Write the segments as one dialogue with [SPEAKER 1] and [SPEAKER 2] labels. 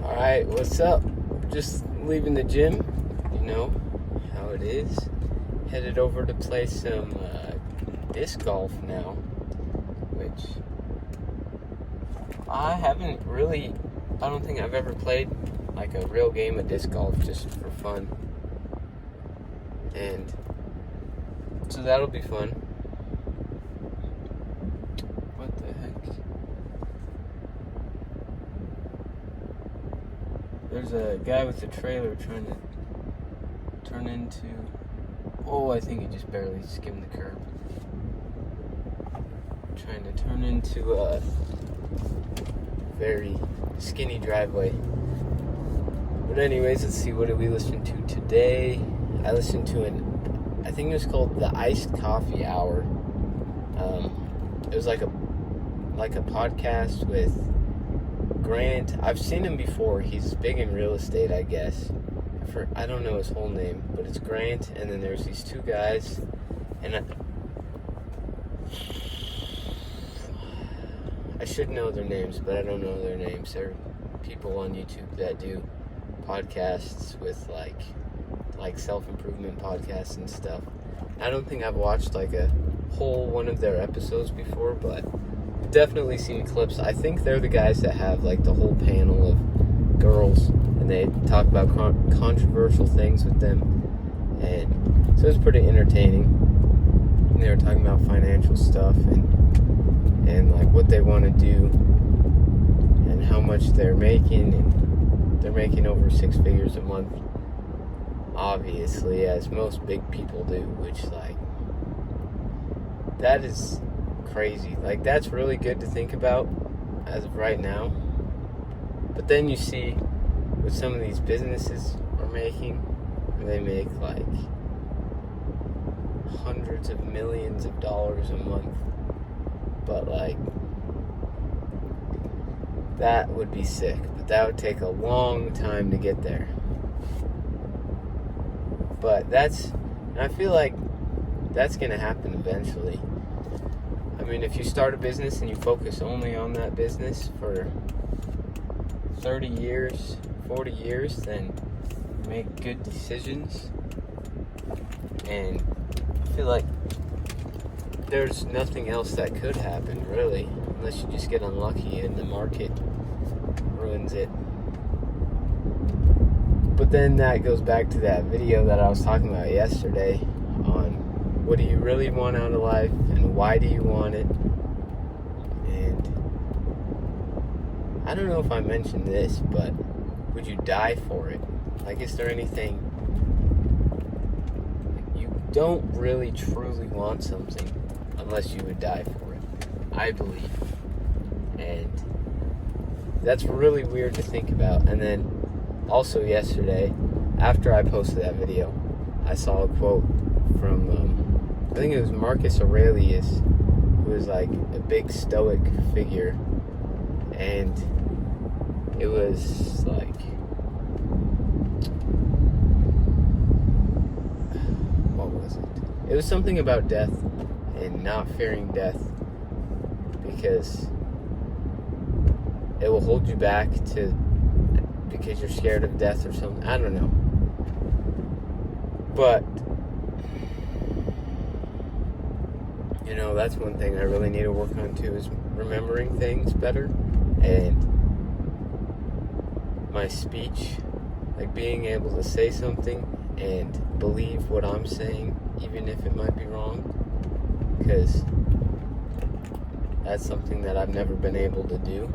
[SPEAKER 1] Alright, what's up? Just leaving the gym, you know how it is. Headed over to play some disc golf now, which I don't think I've ever played like a real game of disc golf just for fun. And so that'll be fun. What the heck? There's a guy with a trailer trying to turn into... Oh, I think he just barely skimmed the curb. Trying to turn into a very skinny driveway. But anyways, let's see, what did we listen to today? I listened to I think it was called the Iced Coffee Hour. It was like a podcast with Grant. I've seen him before. He's big in real estate, I guess. I don't know his whole name, but it's Grant, and then there's these two guys, and I should know their names, but I don't know their names. They're people on YouTube that do podcasts with like self-improvement podcasts and stuff. I don't think I've watched like a whole one of their episodes before, but I've definitely seen clips. I think they're the guys that have like the whole panel of girls, and they talk about controversial things with them, and so it's pretty entertaining. And they were talking about financial stuff and like what they want to do and how much they're making, and they're making over 6 figures a month, obviously, as most big people do, which, like, that is crazy. Like, that's really good to think about as of right now. But then you see what some of these businesses are making, where they make like hundreds of millions of dollars a month. But like, that would be sick, but that would take a long time to get there. But I feel like that's going to happen eventually. I mean, if you start a business and you focus only on that business for 30 years, 40 years, then you make good decisions. And I feel like there's nothing else that could happen, really, unless you just get unlucky and the market ruins it. But then that goes back to that video that I was talking about yesterday on what do you really want out of life and why do you want it. And I don't know if I mentioned this, but would you die for it? Like, is there anything you don't really truly want something unless you would die for it, I believe. And that's really weird to think about. And then also yesterday, after I posted that video, I saw a quote from, I think it was Marcus Aurelius, who was like a big Stoic figure. And it was like, what was it? It was something about death and not fearing death, because it will hold you back because you're scared of death or something. I don't know. But, you know, that's one thing I really need to work on too, is remembering things better. And my speech, like being able to say something and believe what I'm saying, even if it might be wrong. Because that's something that I've never been able to do.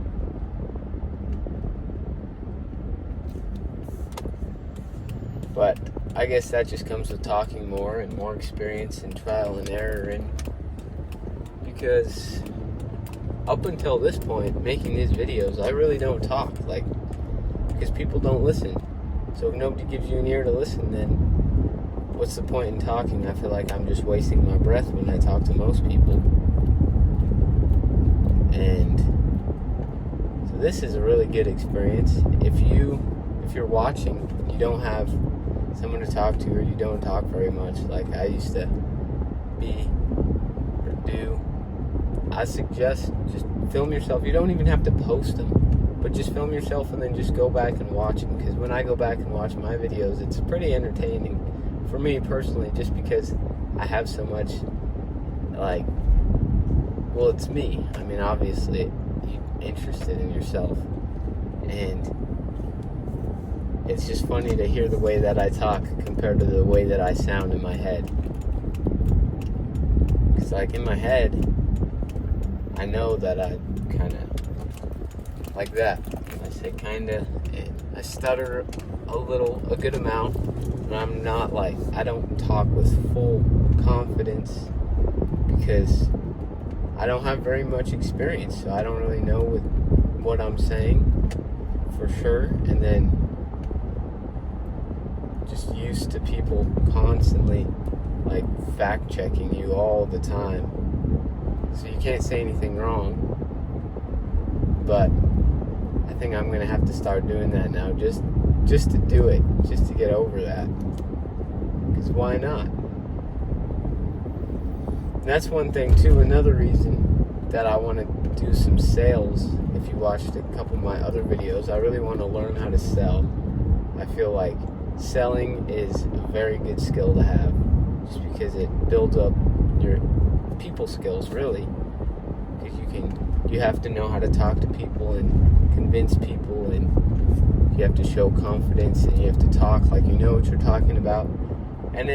[SPEAKER 1] But I guess that just comes with talking more and more experience and trial and error. And because up until this point, making these videos, I really don't talk, like, because people don't listen. So if nobody gives you an ear to listen, then what's the point in talking? I feel like I'm just wasting my breath when I talk to most people. And so this is a really good experience. If you're watching, you don't have someone to talk to, or you don't talk very much like I used to be or do, I suggest just film yourself. You don't even have to post them. But just film yourself and then just go back and watch them, because when I go back and watch my videos, it's pretty entertaining for me personally, just because I have so much, like, well, it's me. I mean, obviously, you're interested in yourself, and it's just funny to hear the way that I talk compared to the way that I sound in my head. Because, like, in my head, I know that I kind of like that. I say kind of, and I stutter a good amount, and I'm not like, I don't talk with full confidence because I don't have very much experience, so I don't really know what I'm saying for sure, and then just used to people constantly like fact checking you all the time, so you can't say anything wrong. But I think I'm gonna have to start doing that now, just to do it, just to get over that, because why not? And that's one thing too. Another reason that I want to do some sales, if you watched a couple of my other videos, I really want to learn how to sell. I feel like selling is a very good skill to have, just because it builds up your people skills, really. Because you have to know how to talk to people and convince people, and you have to show confidence, and you have to talk like you know what you're talking about. And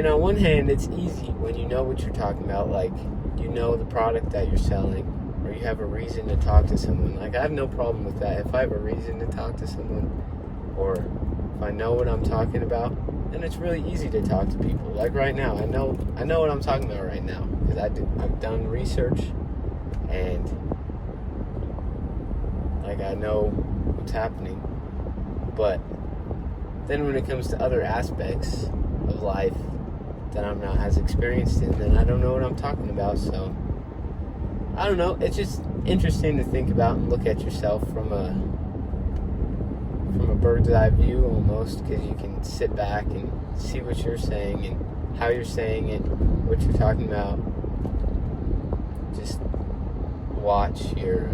[SPEAKER 1] on one hand, it's easy when you know what you're talking about, like you know the product that you're selling, or you have a reason to talk to someone. Like, I have no problem with that. If I have a reason to talk to someone, or if I know what I'm talking about, then it's really easy to talk to people. Like right now, I know what I'm talking about right now, because I've done research, and like I know what's happening. But then when it comes to other aspects of life that I'm not as experienced in, then I don't know what I'm talking about. So I don't know, it's just interesting to think about and look at yourself from a bird's eye view almost, because you can sit back and see what you're saying and how you're saying it, what you're talking about. Just watch your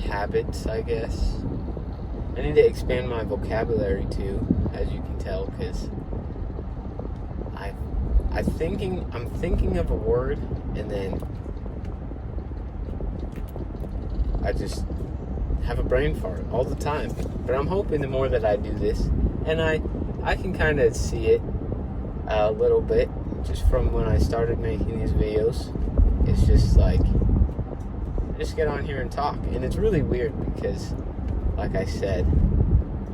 [SPEAKER 1] habits, I guess. I need to expand my vocabulary too, as you can tell, because I'm thinking of a word, and then I just have a brain fart all the time. But I'm hoping the more that I do this, and I can kind of see it a little bit just from when I started making these videos. It's just like, just get on here and talk. And it's really weird because, like I said,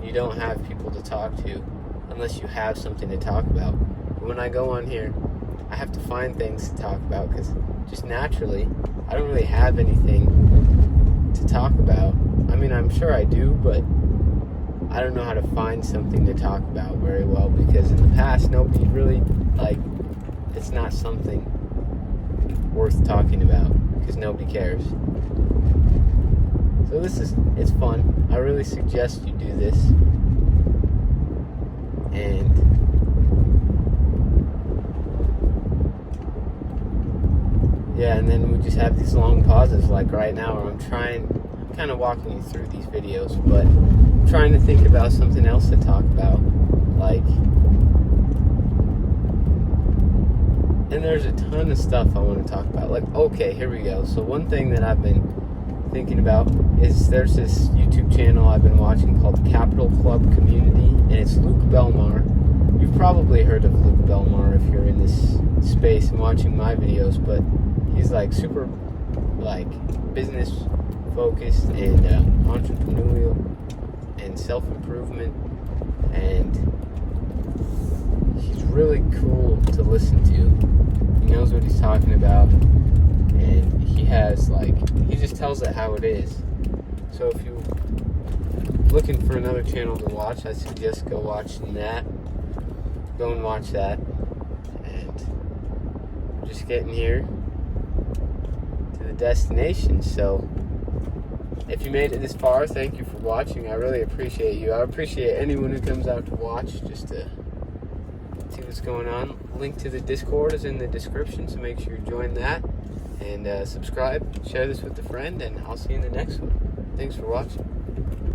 [SPEAKER 1] you don't have people to talk to unless you have something to talk about. But when I go on here, I have to find things to talk about, because just naturally, I don't really have anything to talk about. I mean, I'm sure I do, but I don't know how to find something to talk about very well, because in the past, nobody really, it's not something worth talking about, because nobody cares. So it's fun. I really suggest you do this. And yeah, and then we just have these long pauses, like right now, where I'm kind of walking you through these videos, but I'm trying to think about something else to talk about, and there's a ton of stuff I want to talk about. Okay, here we go. So one thing that I've been thinking about is there's this YouTube channel I've been watching called Capital Club Community, and it's Luke Belmar. You've probably heard of Luke Belmar if you're in this space and watching my videos, but he's super business focused and entrepreneurial and self-improvement, and he's really cool to listen to. He knows what he's talking about, and he has he just tells it how it is. So if you're looking for another channel to watch, I suggest go and watch that. And just getting here to the destination. So if you made it this far, thank you for watching. I really appreciate you. I appreciate anyone who comes out to watch, just to see what's going on. Link to the Discord is in the description, so make sure you join that. And subscribe, share this with a friend, and I'll see you in the next one. Thanks for watching.